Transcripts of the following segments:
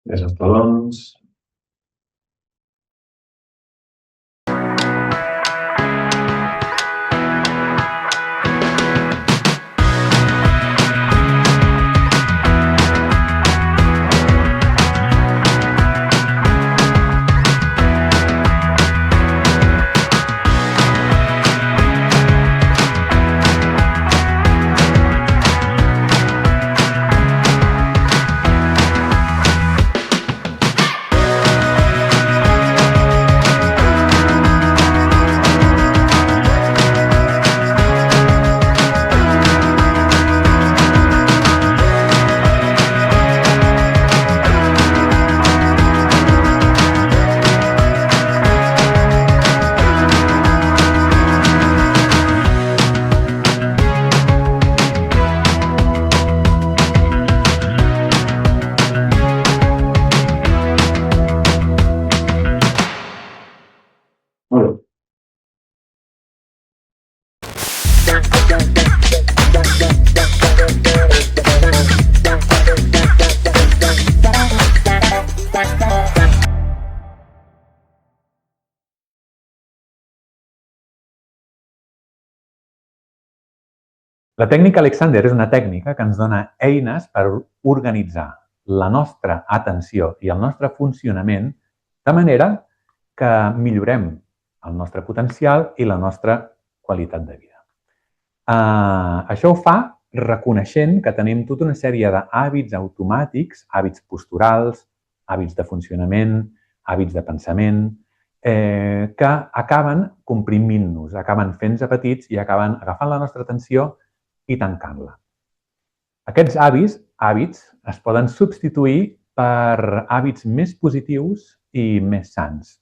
Des els talons. Molt bé. La tècnica Alexander és una tècnica que ens dona eines per organitzar la nostra atenció i el nostre funcionament de manera que millorem el nostre potencial i la nostra qualitat de vida. Això ho fa reconeixent que tenim tota una sèrie d'hàbits automàtics, hàbits posturals, hàbits de funcionament, hàbits de pensament, que acaben comprimint-nos, acaben fent-nos petits i acaben agafant la nostra atenció i tancant-la. Aquests hàbits es poden substituir per hàbits més positius i més sants.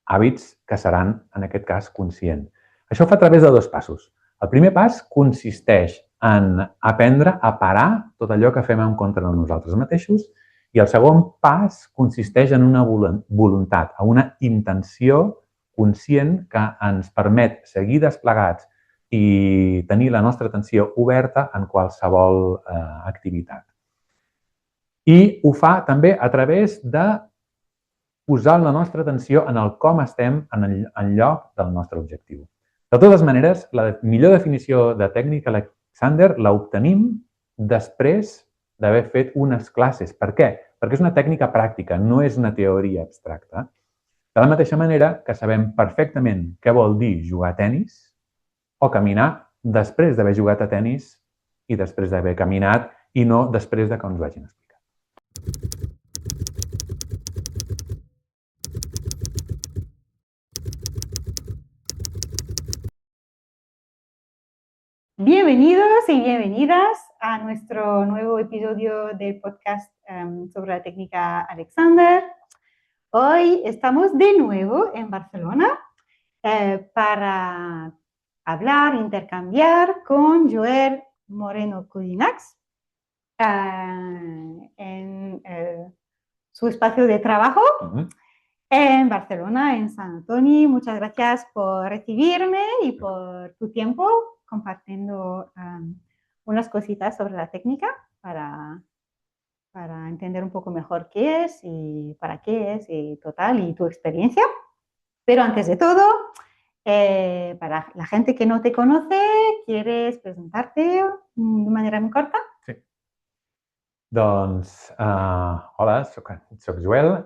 Hàbits que seran, en aquest cas, conscients. Això ho fa a través de 2 passos. El primer pas consisteix en aprendre a parar tot allò que fem en contra de nosaltres mateixos i el segon pas consisteix en una voluntat, en una intenció conscient que ens permet seguir desplegats i tenir la nostra atenció oberta en qualsevol activitat. I ho fa també a través de posar la nostra atenció en el com estem en lloc del nostre objectiu. De totes maneres, la millor definició de tècnica Alexander l'obtenim després d'haver fet unes classes. Per què? Perquè és una tècnica pràctica, no és una teoria abstracta. De la mateixa manera que sabem perfectament què vol dir jugar a tenis o caminar després d'haver jugat a tenis i després d'haver caminat i no després de que ens ho hagin explicat. Bienvenidos y bienvenidas a nuestro nuevo episodio del podcast sobre la técnica Alexander. Hoy estamos de nuevo en Barcelona para hablar, intercambiar con Joel Moreno Codinacs en su espacio de trabajo en Barcelona, en Sant Antoni. Muchas gracias por recibirme y por tu tiempo compartiendo unas cositas sobre la técnica para entender un poco mejor qué es y para qué es y total y tu experiencia. Pero antes de todo, para la gente que no te conoce, ¿quieres presentarte de manera muy corta? Sí. Doncs, hola, soc Joel.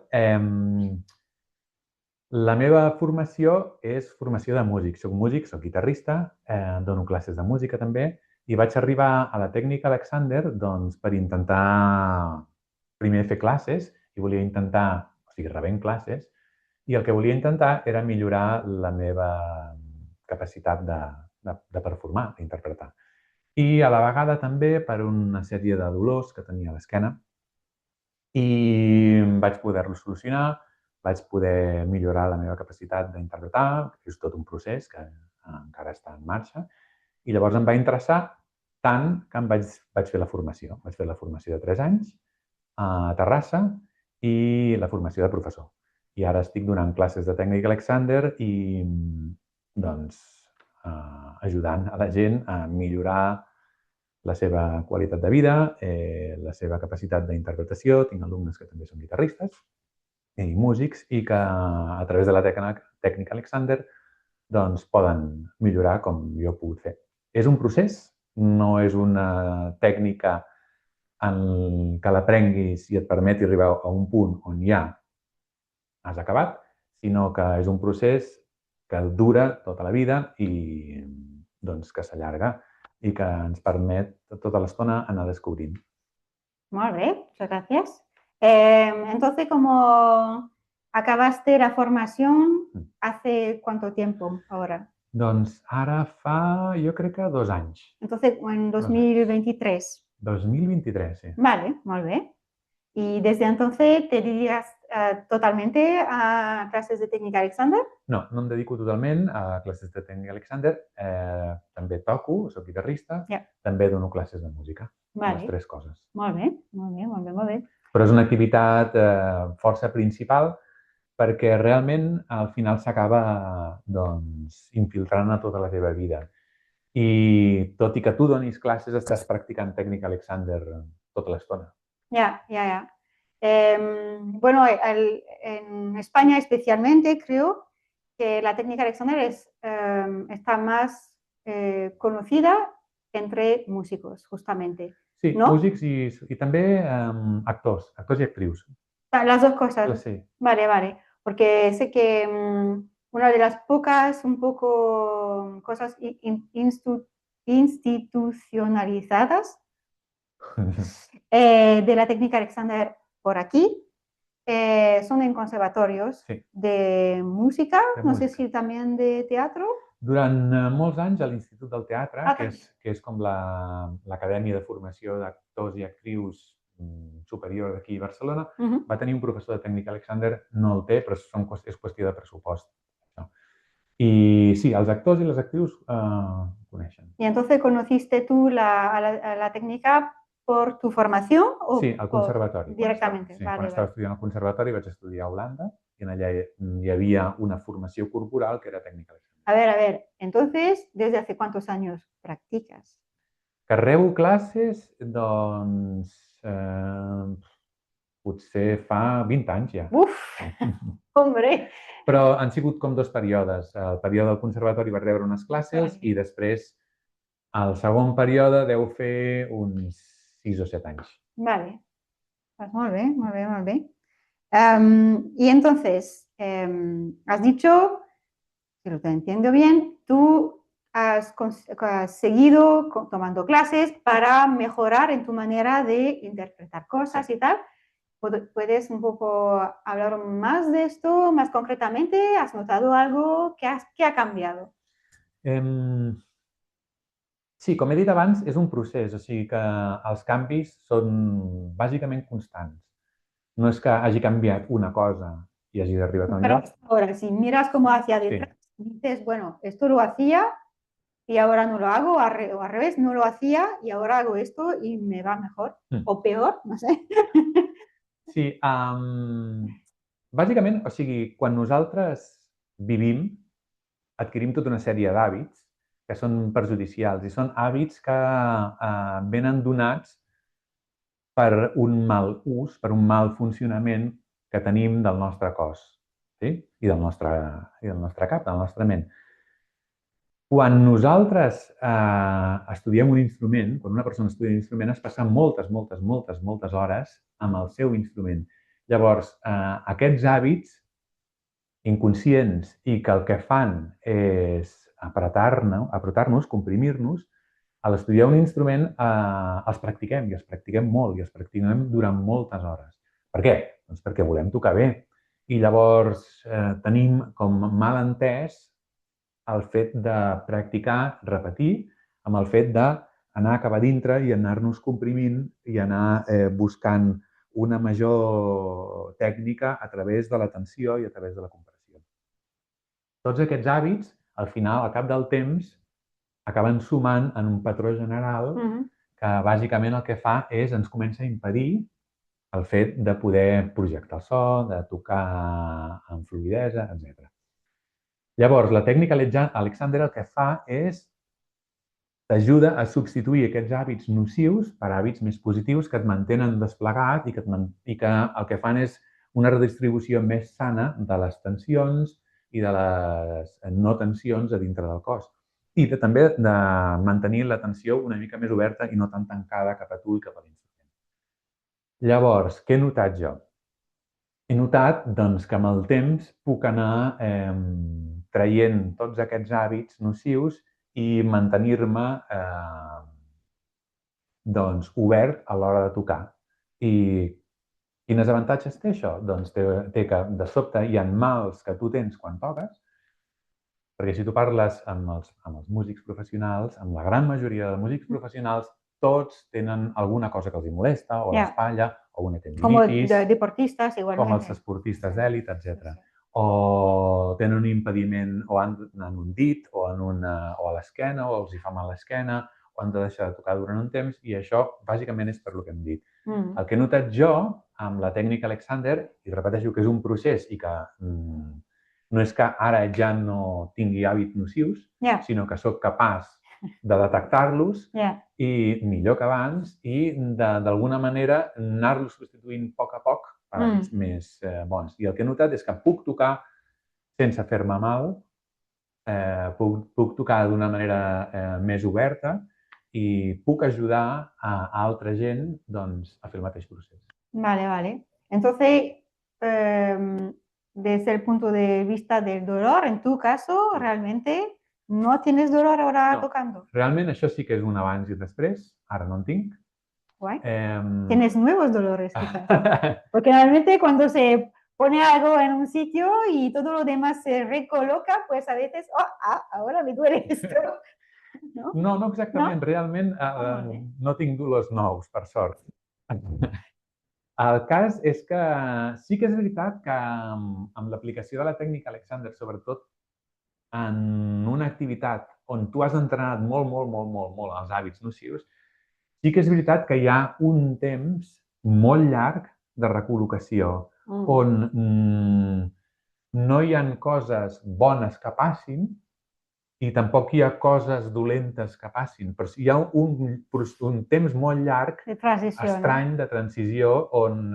La meva formació és formació de músic. Soc músic, soc guitarrista, dono classes de música també i vaig arribar a la tècnica Alexander doncs, per intentar primer fer classes i volia intentar, o sigui, rebent classes, i el que volia intentar era millorar la meva capacitat de performar, d'interpretar. I a la vegada també per una sèrie de dolors que tenia a l'esquena i vaig poder-lo solucionar, vaig poder millorar la meva capacitat d'interpretar, que és tot un procés que encara està en marxa, i llavors em va interessar tant que em vaig fer la formació. Vaig fer la formació de 3 anys a Terrassa i la formació de professor. I ara estic donant classes de tècnica Alexander i doncs, ajudant a la gent a millorar la seva qualitat de vida, la seva capacitat d'interpretació. Tinc alumnes que també són guitarristes i músics i que a través de la tècnica Alexander doncs, poden millorar com jo he pogut fer. És un procés, no és una tècnica en què l'aprenguis i et permeti arribar a un punt on ja has acabat, sinó que és un procés que dura tota la vida i doncs, que s'allarga i que ens permet tota l'estona anar descobrint. Muy bien, muchas gracias. Entonces, como acabaste la formación, ¿hace cuánto tiempo ahora? Doncs ara fa, jo crec que 2 anys. Entonces, en 2023. 2023, sí. Vale, muy bien. ¿Y desde entonces te dedicas totalmente a clases de técnica Alexander? No, no em dedico totalment a classes de tècnica Alexander. També toco, soc guitarrista, també dono classes de música. Les 3 coses. Molt bé, molt bé, molt bé, molt bé. Però és una activitat força principal perquè realment al final s'acaba doncs, infiltrant a tota la teva vida. I tot i que tu donis classes, estàs practicant tècnica Alexander tota l'estona. Ya. Bueno, en España especialmente creo que la técnica Alexander está más conocida entre músicos, justamente. Sí, ¿no? Músics i també actors i actrius. Las dos cosas. Sí. Vale. Porque sé que una de las pocas un poco cosas institucionalizadas de la técnica Alexander por aquí son en conservatorios de música, no sé si también de teatro. Durant molts anys a l'Institut del Teatre, que és com l'acadèmia de formació d'actors i actrius superior d'aquí a Barcelona, va tenir un professor de tècnica Alexander, no el té, però és qüestió de pressupost. I sí, els actors i les actrius coneixen. I entonces conociste tú la técnica por tu formación? Sí, al conservatori. Directamente. Sí, quan estava estudiant al conservatori vaig estudiar a Holanda i allà hi havia una formació corporal que era tècnica Alexander. A ver, entonces, ¿desde hace cuántos años practicas? Que rebo classes, doncs, potser fa 20 anys ja. Uf, hombre! Però han sigut com 2 períodes. El període del conservatori vaig rebre unes classes i després, el segon període, deu fer uns 6 o 7 anys. Vale. Pues muy bien. Y entonces, has dicho, si lo entiendo bien, tú has seguido tomando clases para mejorar en tu manera de interpretar cosas y tal. ¿Puedes un poco hablar más de esto, más concretamente? ¿Has notado algo? ¿Qué ha cambiado? Sí, com he dit abans, és un procés, o sigui que els canvis són bàsicament constants. No és que hagi canviat una cosa y hagi arribat a un lloc. Ahora, si miras como hacia detrás, dices, bueno, esto lo hacía y ahora no lo hago, o al revés, no lo hacía y ahora hago esto y me va mejor o peor, no sé. Sí, bàsicament, o sigui, quan nosaltres vivim, adquirim tota una sèrie d'hàbits que són perjudicials i són hàbits que venen donats per un mal ús, per un mal funcionament que tenim del nostre cos, sí? I del nostre cap, de la nostra ment. Quan nosaltres estudiem un instrument, quan una persona estudia un instrument, es passa moltes hores amb el seu instrument. Llavors, aquests hàbits inconscients i que el que fan és apretar-nos, comprimir-nos, a l'estudiar un instrument els practiquem i els practiquem molt i els practiquem durant moltes hores. Per què? Doncs perquè volem tocar bé. I llavors tenim com mal entès el fet de practicar, repetir, amb el fet d'anar cap a dintre i anar-nos comprimint i anar buscant una major tècnica a través de la tensió i a través de la compressió. Tots aquests hàbits, al final, al cap del temps, acaben sumant en un patró general que bàsicament el que fa és ens comença a impedir el fet de poder projectar el so, de tocar amb fluïdesa, etc. Llavors, la tècnica Alexander el que fa és t'ajuda a substituir aquests hàbits nocius per hàbits més positius que et mantenen desplegat i que el que fan és una redistribució més sana de les tensions i de les no tensions a dintre del cos. I també de mantenir l'atenció una mica més oberta i no tan tancada cap a tu i cap a l'instrument. Llavors, què he notat jo? He notat doncs, que amb el temps puc anar traient tots aquests hàbits nocius i mantenir-me doncs, obert a l'hora de tocar. I quines avantatges té això? Doncs té que de sobte hi ha mals que tu tens quan toques, perquè si tu parles amb els músics professionals, amb la gran majoria de músics professionals, tots tenen alguna cosa que els molesta, o l'espatlla, o una tendinitis... Com deportistes, igualment. Com els esportistes d'èlit, etc. O tenen un impediment o en un dit, o a l'esquena, o els hi fa mal l'esquena, o han de deixar de tocar durant un temps, i això bàsicament és per lo que hem dit. El que he notat jo amb la tècnica Alexander, i repeteixo que és un procés i que no és que ara ja no tingui hàbits nocius, sinó que sóc capaç de detectar-los i millor que abans i d'alguna manera anar-los substituint a poc per hàbits més bons. I el que he notat és que puc tocar sense fer-me mal, puc tocar d'una manera més oberta i puc ajudar a altra gent doncs, a fer el mateix procés. Vale. Entonces, desde el punto de vista del dolor, en tu caso, realmente no tienes dolor ahora tocando. Realment això sí que és un abans i després, ara no en tinc. Guay. Tienes nuevos dolores, quizás. Porque normalmente cuando se pone algo en un sitio y todo lo demás se recoloca, pues a veces, ahora me duele esto. No exactament. Realment no tinc dolors nous, per sort. El cas és que sí que és veritat que amb l'aplicació de la tècnica Alexander, sobretot en una activitat on tu has entrenat molt els hàbits nocius, sí que és veritat que hi ha un temps molt llarg de recol·locació on no hi ha coses bones que passin i tampoc hi ha coses dolentes que passin, però hi ha un temps molt llarg, estrany, de transició, on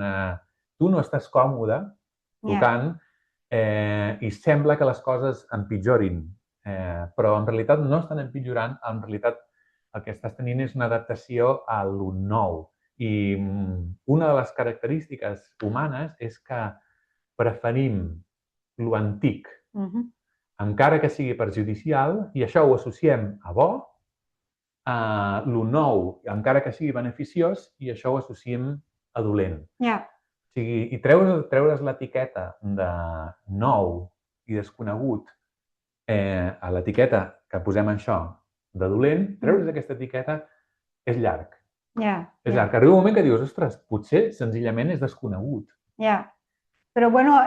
tu no estàs còmode tocant i sembla que les coses empitjorin, però en realitat no estan empitjorant, en realitat el que estàs tenint és una adaptació a lo nou. I una de les característiques humanes és que preferim lo antic, encara que sigui perjudicial, i això ho associem a bo, lo nou, encara que sigui beneficiós, i això ho associem a dolent. O sigui, i treure's l'etiqueta de nou i desconegut a l'etiqueta que posem això de dolent, treure's aquesta etiqueta és llarg. És llarg. Arriba un moment que dius, ostres, potser senzillament és desconegut. Pero bueno,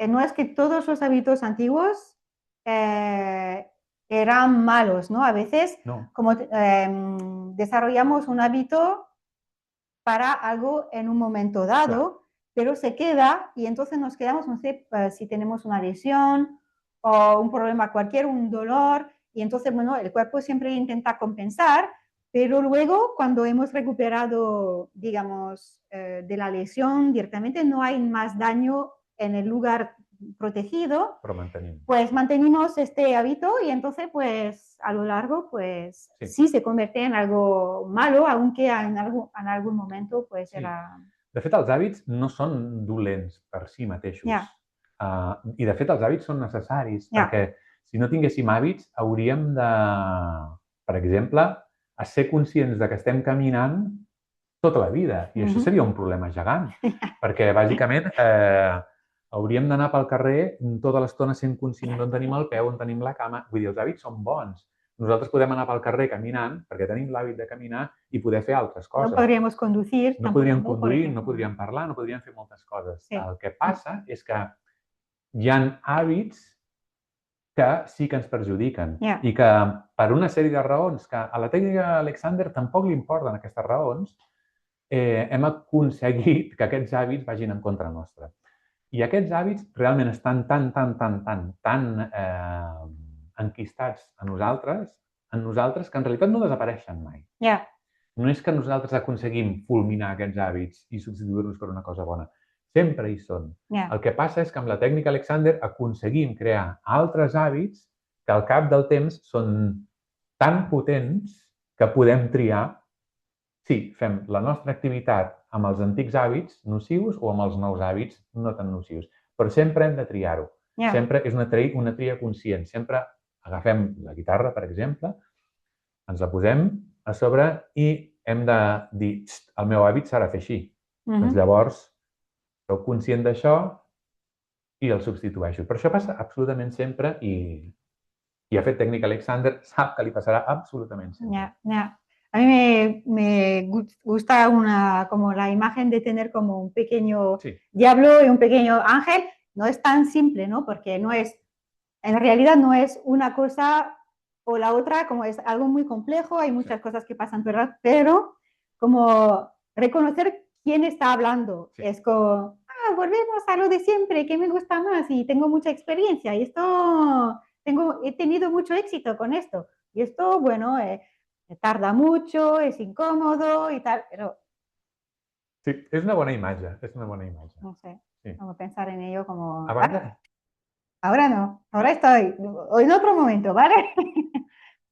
no es que todos los hábitos antiguos eran malos, ¿no? A veces, como desarrollamos un hábito para algo en un momento dado, pero se queda y entonces nos quedamos, no sé, si tenemos una lesión o un problema cualquier, un dolor, y entonces, bueno, el cuerpo siempre intenta compensar, pero luego cuando hemos recuperado, digamos, de la lesión directamente, no hay más daño en el lugar protegido, pues mantenimos este hábito y entonces, pues, a lo largo, pues, sí se convierte en algo malo, aunque en algun momento, pues, era... De fet, els hàbits no són dolents per si mateixos. I, de fet, els hàbits són necessaris, perquè si no tinguéssim hàbits, hauríem de, per exemple, a ser conscients de que estem caminant tota la vida. I això seria un problema gegant, perquè, bàsicament, hauríem d'anar pel carrer tota l'estona sent conscients d'on tenim el peu, on tenim la cama. Vull dir, els hàbits són bons. Nosaltres podem anar pel carrer caminant, perquè tenim l'hàbit de caminar, i poder fer altres coses. No podríem conduir. No podríem conduir, no podríem parlar, no podríem fer moltes coses. El que passa és que hi ha hàbits que sí que ens perjudiquen i que per una sèrie de raons que a la tècnica Alexander tampoc li importen aquestes raons, hem aconseguit que aquests hàbits vagin en contra nostra. I aquests hàbits realment estan tan enquistats a nosaltres en nosaltres que en realitat no desapareixen mai. No és que nosaltres aconseguim fulminar aquests hàbits i substituir-los per una cosa bona. Sempre hi són. El que passa és que amb la tècnica Alexander aconseguim crear altres hàbits que al cap del temps són tan potents que podem triar si fem la nostra activitat amb els antics hàbits nocius o amb els nous hàbits no tan nocius. Però sempre hem de triar-ho. Sempre és una tria conscient. Sempre agafem la guitarra, per exemple, ens la posem a sobre i hem de dir el meu hàbit s'ha de fer així. Doncs llavors soc conscient d'això i el substitueixo. Però això passa absolutament sempre i qui ha fet tècnica Alexander sap que li passarà absolutament sempre. A mí me gusta como la imagen de tener como un pequeño diablo y un pequeño ángel. No es tan simple, ¿no? Porque no es, en realidad no es una cosa o la otra, como es algo muy complejo, hay muchas cosas que pasan, pero como reconocer quién está hablando. Es como, volvemos a lo de siempre, que me gusta más y tengo mucha experiencia y he tenido mucho éxito con esto. Y esto, bueno, tarda mucho, es incómodo y tal, pero... Sí, és una bona imatge, és una bona imatge. No sé, como pensar en ello como... Ahora no, ahora estoy, en otro momento, ¿vale?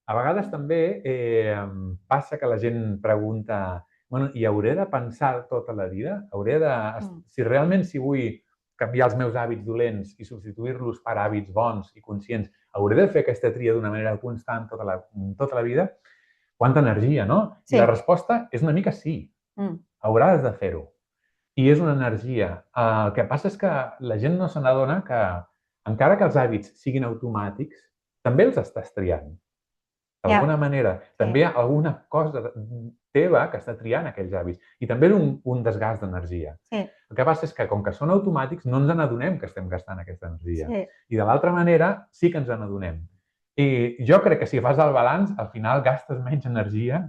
A vegades també passa que la gent pregunta bueno, i hauré de pensar tota la vida? Si realment vull canviar els meus hàbits dolents i substituir-los per hàbits bons i conscients, hauré de fer aquesta tria d'una manera constant tota la vida? Quanta energia, no? I la resposta és una mica sí. Hauràs de fer-ho. I és una energia. El que passa és que la gent no se n'adona que encara que els hàbits siguin automàtics, també els estàs triant. D'alguna manera. També hi ha alguna cosa teva que està triant aquells hàbits. I també és un desgast d'energia. El que passa és que, com que són automàtics, no ens n'adonem que estem gastant aquesta energia. I de l'altra manera, sí que ens n'adonem. I jo crec que si fas el balanç, al final gastes menys energia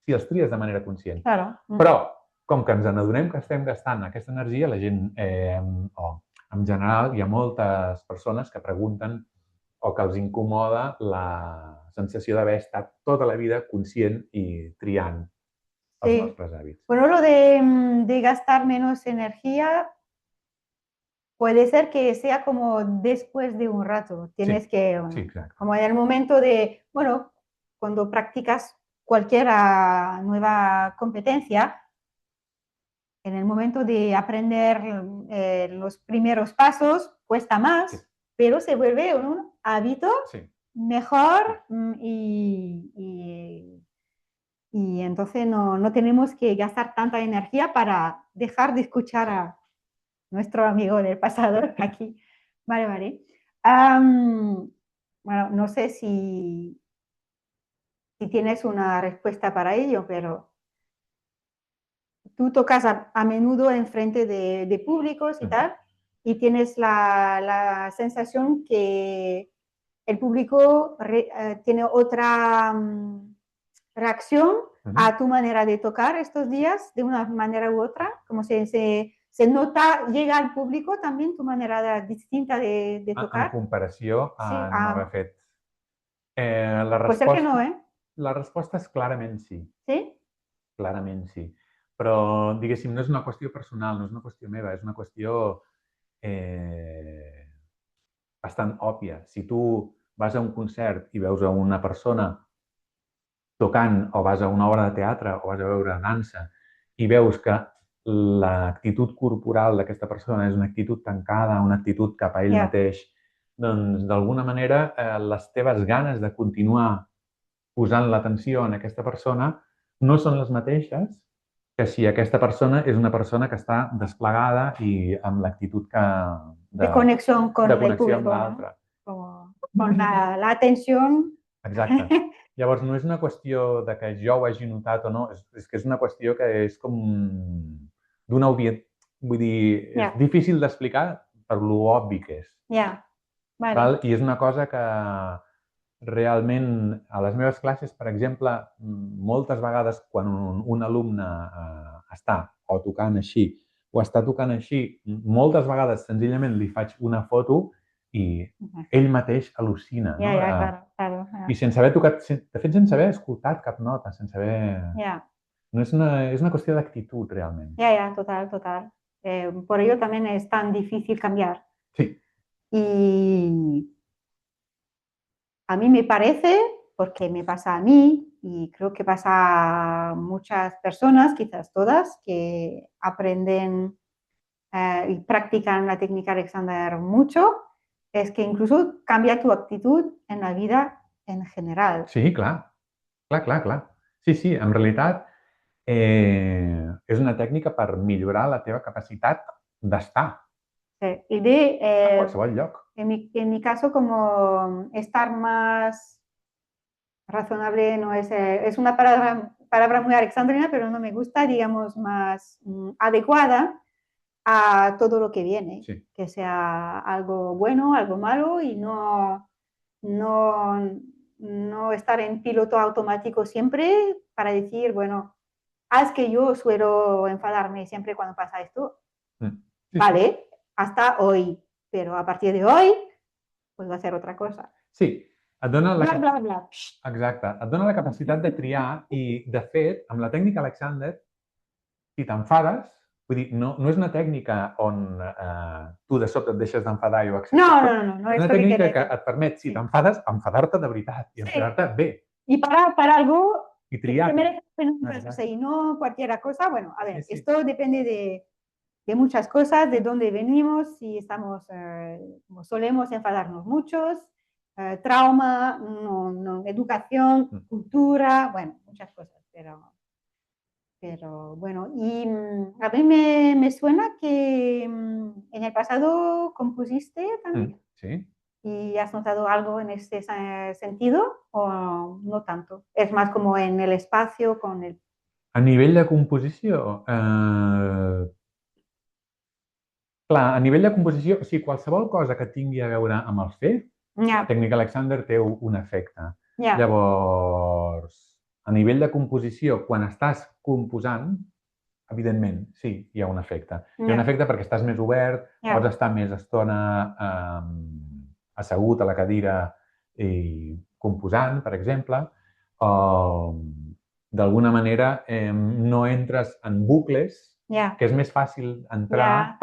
si els tries de manera conscient. Però, com que ens n'adonem que estem gastant aquesta energia, la gent, en general, hi ha moltes persones que pregunten o que els incomoda la sensació d'haver estat tota la vida conscient i triant els nostres hàbits. Bueno, lo de gastar menos energía puede ser que sea como después de un rato. Tienes que, como en el momento de, bueno, cuando practicas cualquier nueva competencia, en el momento de aprender los primeros pasos cuesta más, pero se vuelve un hábito mejor y entonces no tenemos que gastar tanta energía para dejar de escuchar a nuestro amigo del pasado aquí. Vale. Bueno, no sé si tienes una respuesta para ello, pero tú tocas a menudo enfrente de públicos y tal, y tienes la sensación que el público tiene otra reacción a tu manera de tocar estos días, de una manera u otra, como se nota, llega al público también tu manera distinta de tocar. En comparació a no haver fet. Puede ser que no, La resposta és clarament sí. Sí? Clarament sí. Però, diguéssim, no és una qüestió personal, no és una qüestió meva, és una qüestió bastant òbvia. Si tu vas a un concert i veus a una persona tocant o vas a una obra de teatre o vas a veure dansa i veus que l'actitud corporal d'aquesta persona és una actitud tancada, una actitud cap a ell mateix, doncs d'alguna manera les teves ganes de continuar posant l'atenció en aquesta persona no són les mateixes que si aquesta persona és una persona que està desplegada i amb l'actitud de connexió con el público, amb l'altre. Con la atención. Exacte. Llavors, no és una qüestió de que jo ho hagi notat o no, és que és una qüestió que és com d'una obvietat. Vull dir, és difícil d'explicar per lo obvi que és. Vale. I és una cosa que realment a les meves classes, per exemple, moltes vegades quan un alumne està o tocant així o està tocant així, moltes vegades senzillament li faig una foto i ell mateix al·lucina. Claro. I sense haver tocat, de fet, sense haver escoltat cap nota, sense haver... No és una qüestió d'actitud, realment. Total, total. Por ello también es tan difícil cambiar. Sí. Y a mí me parece, porque me pasa a mí y creo que pasa a muchas personas, quizás todas, que aprenden y practican la técnica Alexander mucho, es que incluso cambia tu actitud en la vida en general. Sí, clar. Clar. Sí, en realitat és una tècnica per millorar la teva capacitat d'estar Y de, a qualsevol lloc. en mi caso, como estar más razonable no es una palabra muy alexandrina, pero no me gusta, digamos, más adecuada a todo lo que viene, Sí. que sea algo bueno, algo malo y no estar en piloto automático siempre para decir, bueno, es que yo suelo enfadarme siempre cuando pasa esto. Sí, vale, hasta hoy, pero a partir de hoy puedo hacer otra cosa. Sí, et dona la... Bla, bla, bla. Exacte, et dona la capacitat de triar i, de fet, amb la tècnica Alexander, si t'enfades, vull dir, no és una tècnica on tu de sobte et deixes d'enfadar i ho acceptes No, és una tècnica que et permet, si t'enfades, enfadar-te de veritat i enfadar-te bé. Y para algo I triar. que merece enfadarse y no cualquier cosa. Bueno, a ver, esto depende de muchas cosas, de dónde venimos, si estamos, como solemos enfadarnos muchos, trauma, educación, cultura, bueno, muchas cosas, pero bueno, y a mí me suena que en el pasado compusiste también. Sí. ¿Y has notado algo en ese sentido o no tanto? Es más como en el espacio con el... A nivell de composició, clar, a nivell de composició, o sigui, qualsevol cosa que tingui a veure amb el fer, la tècnica Alexander té un efecte. Llavors, a nivell de composició, quan estàs composant, evidentment, sí, hi ha un efecte. Hi ha un efecte perquè estàs més obert, pots estar més estona assegut a la cadira i composant, per exemple, o d'alguna manera no entres en bucles, que és més fàcil entrar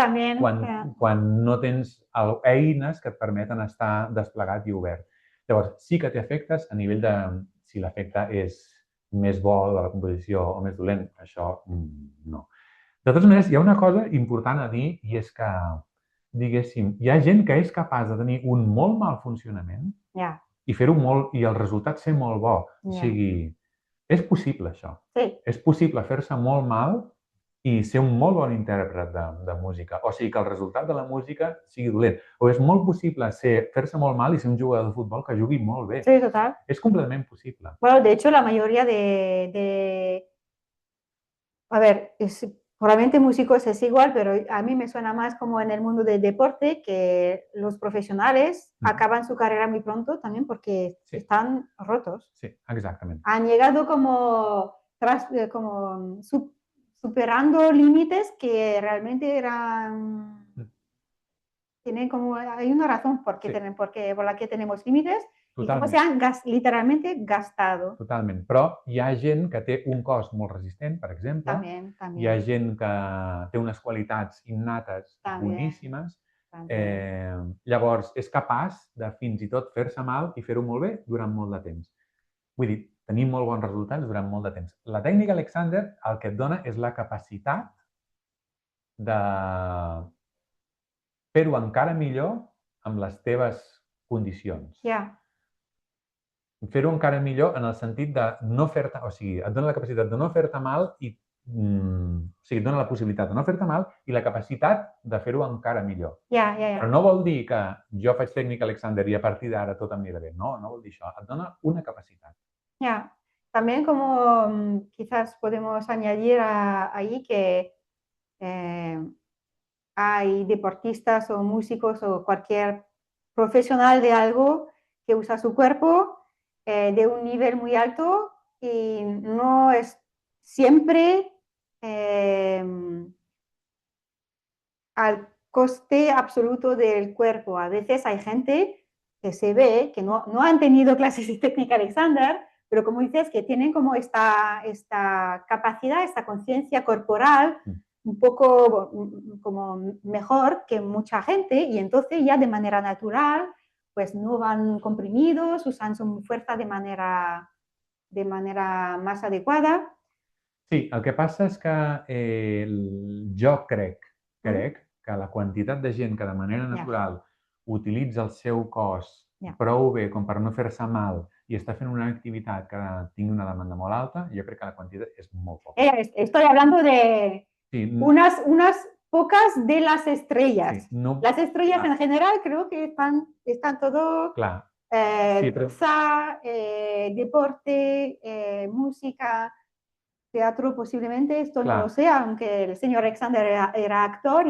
quan no tens eines que et permeten estar desplegat i obert. Llavors, sí que té efectes a nivell de si l'efecte és més bo de la composició o més dolent, això no. De totes maneres, hi ha una cosa important a dir i és que, diguéssim, hi ha gent que és capaç de tenir un molt mal funcionament i fer-ho molt, i el resultat ser molt bo. O sigui, és possible això. És possible fer-se molt mal i ser un molt bon intèrpret de música. O sigui, que el resultat de la música sigui dolent. O és molt possible fer-se molt mal i ser un jugador de futbol que jugui molt bé. Sí, total. És completament possible. Bueno, de hecho, la mayoría a ver, probablemente músicos es igual, pero a mí me suena más como en el mundo del deporte que los profesionales acaban su carrera muy pronto también porque están rotos. Sí, exactamente. Han llegado como superando límites que realmente eran... hay una razón por la que tenemos límites. Totalment. I com se han literalment gastado. Totalment. Però hi ha gent que té un cos molt resistent, per exemple. També. Hi ha gent que té unes qualitats innates boníssimes. Llavors, és capaç de fins i tot fer-se mal i fer-ho molt bé durant molt de temps. Vull dir, tenir molt bons resultats durant molt de temps. La tècnica Alexander el que et dona és la capacitat de fer-ho encara millor amb les teves condicions. Fer-ho encara millor en el sentit de no fer-te... O sigui, et dona la capacitat de no fer-te mal i... O sigui, et dona la possibilitat de no fer-te mal i la capacitat de fer-ho encara millor. Però no vol dir que jo faig tècnica Alexander i a partir d'ara tot em anirà bé. No, no vol dir això. Et dona una capacitat. También como quizás podemos añadir ahí que hay deportistas o músicos o cualquier profesional de algo que usa su cuerpo de un nivel muy alto y no es siempre al coste absoluto del cuerpo. A veces hay gente que se ve, que no han tenido clases de técnica Alexander, pero como dices, que tienen como esta capacidad, esta conciencia corporal un poco como mejor que mucha gente, y entonces ya de manera natural, pues no van comprimidos, usan su fuerza de manera más adecuada. Sí, el que passa és que jo crec que la quantitat de gent que de manera natural utilitza el seu cos prou bé com per no fer-se mal i està fent una activitat que tingui una demanda molt alta, jo crec que la quantitat és molt poca. Estoy hablando de unas pocas de las estrellas. Sí, no, las estrellas en general creo que están todo deporte, música, teatro posiblemente, esto no lo sé, aunque el señor Alexander era actor,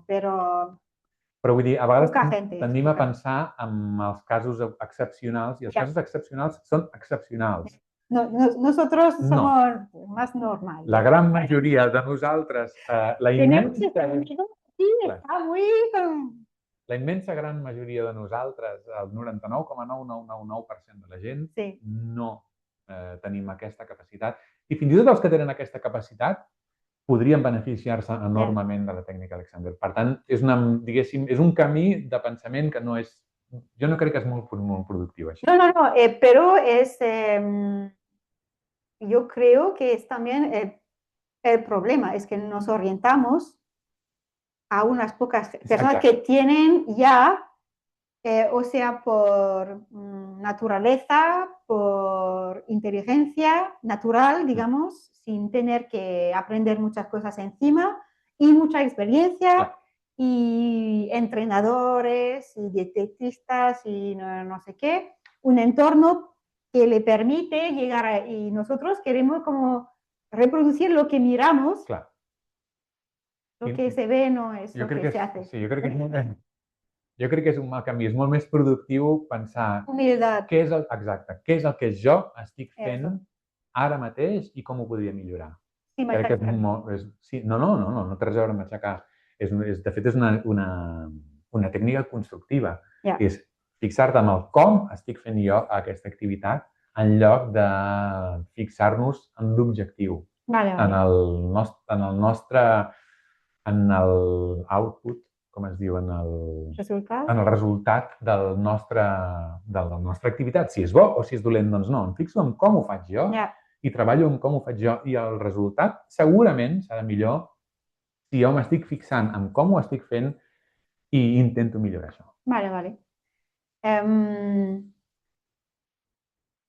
pero vull dir, a vegades tendim a pensar en els casos excepcionals, i els casos excepcionals són excepcionals. Nosotros somos más normales. La gran majoria de nosaltres, la immensa gran majoria de nosaltres, el 99,9999% de la gent, no tenim aquesta capacitat. I fins i tot els que tenen aquesta capacitat podrien beneficiar-se enormement de la tècnica Alexander. Per tant, és un camí de pensament que no és... Jo no crec que és molt productiu, això. No, pero yo creo que es también el problema, es que nos orientamos a unas pocas personas que tienen ya, o sea, por naturaleza, por inteligencia natural, digamos, sin tener que aprender muchas cosas encima, y mucha experiencia, y entrenadores, y dietistas, y no sé qué, un entorno que le permite llegar y nosotros queremos como reproducir lo que miramos. Clar. Lo que se ve no es lo que se hace. Sí, jo crec que és un mal camí. És molt més productiu pensar humilitat. Què és el que jo estic fent ara mateix i com ho podria millorar. Crec que no té res a veure amb aixecar. De fet, és una tècnica constructiva. És fixar-te en el com estic fent jo aquesta activitat en lloc de fixar-nos en l'objectiu, en l'output, com es diu, en el resultat de la nostra activitat. Si és bo o si és dolent, doncs no. Em fixo en com ho faig jo i treballo en com ho faig jo, i el resultat segurament serà millor si jo m'estic fixant en com ho estic fent i intento millorar això. Vale.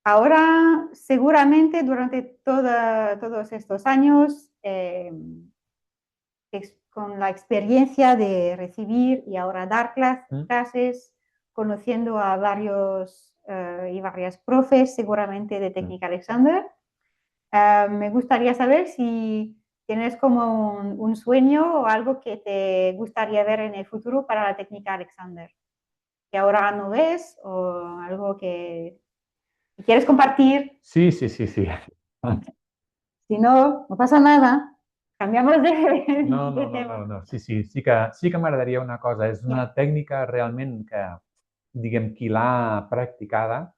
Ahora, seguramente durante todos estos años, con la experiencia de recibir y ahora dar clases, conociendo a varios y varias profes, seguramente de técnica Alexander, me gustaría saber si tienes como un sueño o algo que te gustaría ver en el futuro para la técnica Alexander, que ahora no ves, o algo que quieres compartir. Sí. Si no pasa nada. Cambiamos de tema. No. Sí que m'agradaria una cosa. És una tècnica realment que, diguem, qui l'ha practicada...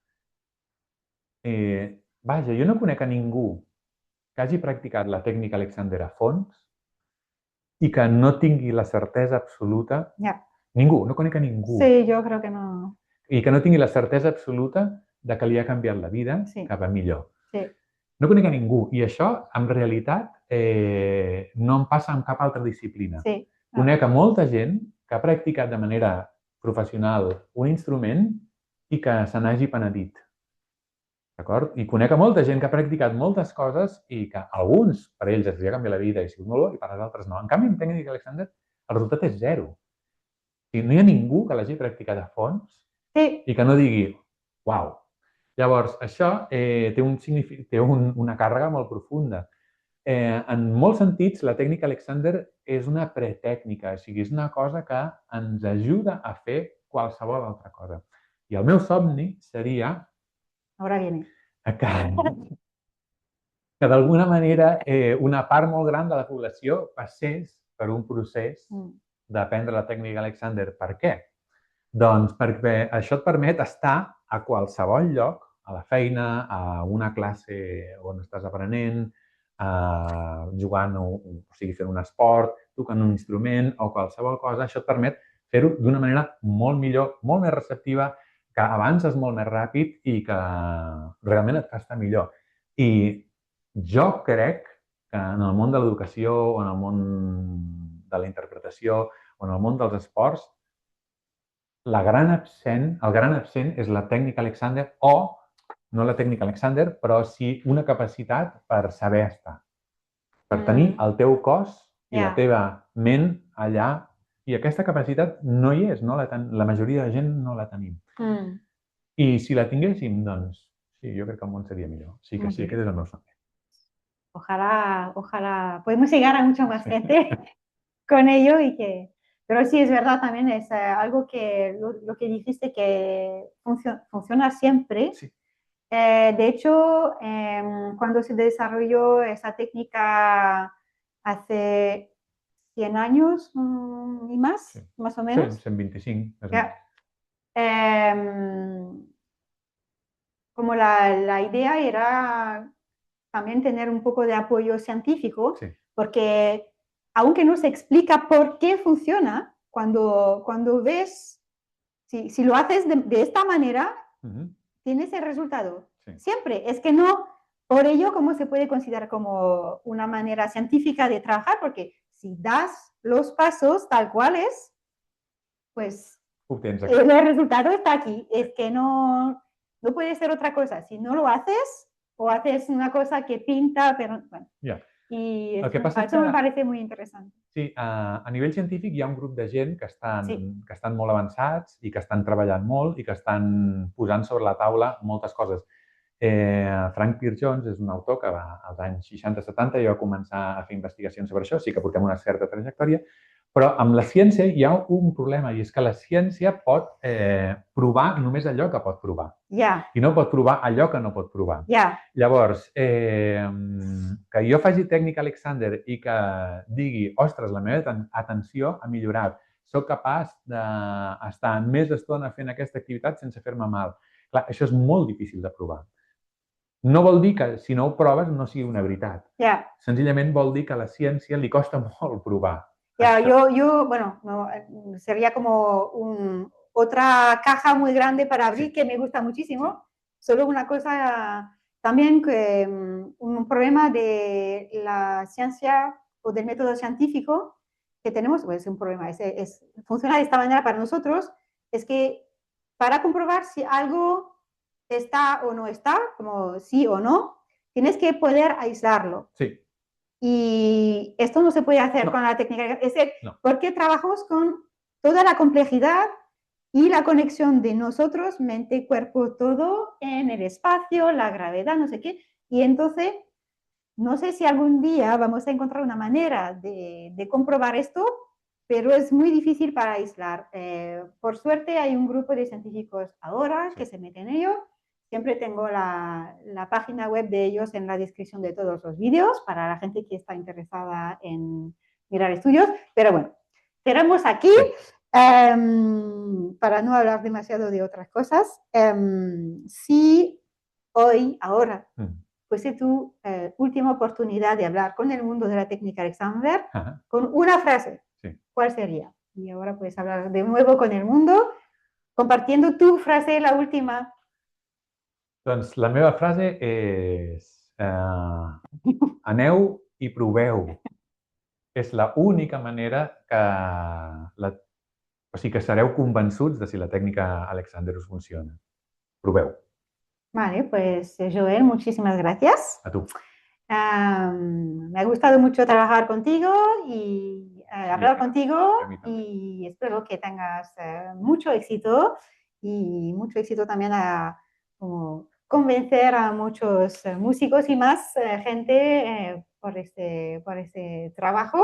Vaja, jo no conec a ningú que hagi practicat la tècnica Alexander a fons i que no tingui la certesa absoluta... Ningú, no conec a ningú. Sí, jo crec que no. I que no tingui la certesa absoluta de que li ha canviat la vida cap a millor. Sí. No conec a ningú. I això, en realitat, no em passa amb cap altra disciplina. Sí. Conec a molta gent que ha practicat de manera professional un instrument i que se n'hagi penedit. D'acord? I conec a molta gent que ha practicat moltes coses i que alguns, per ells, els ha canviat la vida i ha sigut molt bo, i per als altres no. En canvi, en tècnica Alexander, el resultat és zero. No hi ha ningú que l'hagi practicat a fons i que no digui, uau. Llavors, això té una càrrega molt profunda. En molts sentits, la tècnica Alexander és una pretècnica, o sigui, és una cosa que ens ajuda a fer qualsevol altra cosa. I el meu somni seria que d'alguna manera una part molt gran de la població passés per un procés d'aprendre la tècnica Alexander. Per què? Doncs perquè això et permet estar a qualsevol lloc, a la feina, a una classe on estàs aprenent, jugant, o sigui, fent un esport, tocant un instrument o qualsevol cosa. Això et permet fer-ho d'una manera molt millor, molt més receptiva, que avances molt més ràpid i que realment et fa estar millor. I jo crec que en el món de l'educació o en el món de la interpretació o en el món dels esports, el gran absent és la tècnica Alexander o, no la tècnica Alexander, però sí una capacitat per saber estar, per tenir el teu cos i la teva ment allà. I aquesta capacitat no hi és, la majoria de gent no la tenim. I si la tinguéssim, doncs, sí, jo crec que el món seria millor. Sí que sí, aquest és el meu somni. Ojalá podemos llegar a mucha más gente con ello y que... Pero sí, es verdad, también es algo que lo que dijiste que funciona siempre. Sí. De hecho, cuando se desarrolló esa técnica hace 100 años y más, Sí. más o menos. Sí, 125. Ya. Como la idea era también tener un poco de apoyo científico, Sí. porque aunque no se explica por qué funciona, cuando ves, si lo haces de esta manera, tienes el resultado. Sí. Siempre. Es que no, por ello, ¿cómo se puede considerar como una manera científica de trabajar? Porque si das los pasos tal cual es, pues el resultado está aquí. Es que no puede ser otra cosa. Si no lo haces, o haces una cosa que pinta, pero bueno. Yeah. I això me parece muy interesante. Sí, a nivell científic hi ha un grup de gent que estan molt avançats i que estan treballant molt i que estan posant sobre la taula moltes coses. Frank Pierce Jones és un autor que als anys 60-70 ja va començar a fer investigacions sobre això, sí que portem una certa trajectòria, però amb la ciència hi ha un problema i és que la ciència pot provar només allò que pot provar. Yeah. I no pot provar allò que no pot provar. Yeah. Llavors, que jo faci tècnica Alexander i que digui, ostres, la meva atenció ha millorat, soc capaç d'estar més estona fent aquesta activitat sense fer-me mal. Clar, això és molt difícil de provar. No vol dir que si no ho proves no sigui una veritat. Yeah. Senzillament vol dir que a la ciència li costa molt provar. Yeah, bueno, no, sería como otra caja muy grande para abrir, sí, que me gusta muchísimo. Sí. Solo una cosa también, que un problema de la ciencia o del método científico que tenemos, pues es un problema, funciona de esta manera para nosotros, es que para comprobar si algo está o no está, como sí o no, tienes que poder aislarlo. Sí. Y esto no se puede hacer con la técnica. Es decir, porque trabajamos con toda la complejidad y la conexión de nosotros, mente, cuerpo, todo en el espacio, la gravedad, no sé qué. Y entonces, no sé si algún día vamos a encontrar una manera de comprobar esto, pero es muy difícil para aislar. Por suerte hay un grupo de científicos ahora que se meten en ello. Siempre tengo la página web de ellos en la descripción de todos los vídeos para la gente que está interesada en mirar estudios. Pero bueno, cerramos aquí para no hablar demasiado de otras cosas. Si hoy, ahora, fuese tu última oportunidad de hablar con el mundo de la técnica Alexander, con una frase, ¿cuál sería? Y ahora puedes hablar de nuevo con el mundo, compartiendo tu frase, la última. Doncs la meva frase és aneu i proveu. És l'única manera que sereu convençuts de si la tècnica Alexander us funciona. Proveu. Vale, pues Joel, muchísimas gracias. A tu. Me ha gustado mucho trabajar contigo y hablar contigo y espero que tengas mucho éxito y mucho éxito también a convencer a muchos músicos y más gente por este trabajo.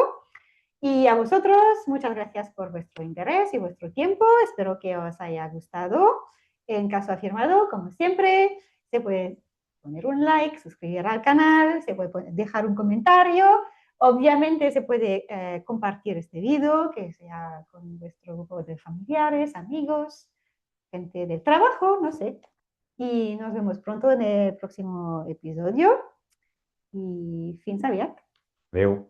Y a vosotros, muchas gracias por vuestro interés y vuestro tiempo. Espero que os haya gustado. En caso afirmado, como siempre, se puede poner un like, suscribir al canal, se puede dejar un comentario Obviamente se puede compartir este vídeo, que sea con vuestro grupo de familiares, amigos, gente del trabajo, no sé. Y nos vemos pronto en el próximo episodio. Y fins aviat. Adéu.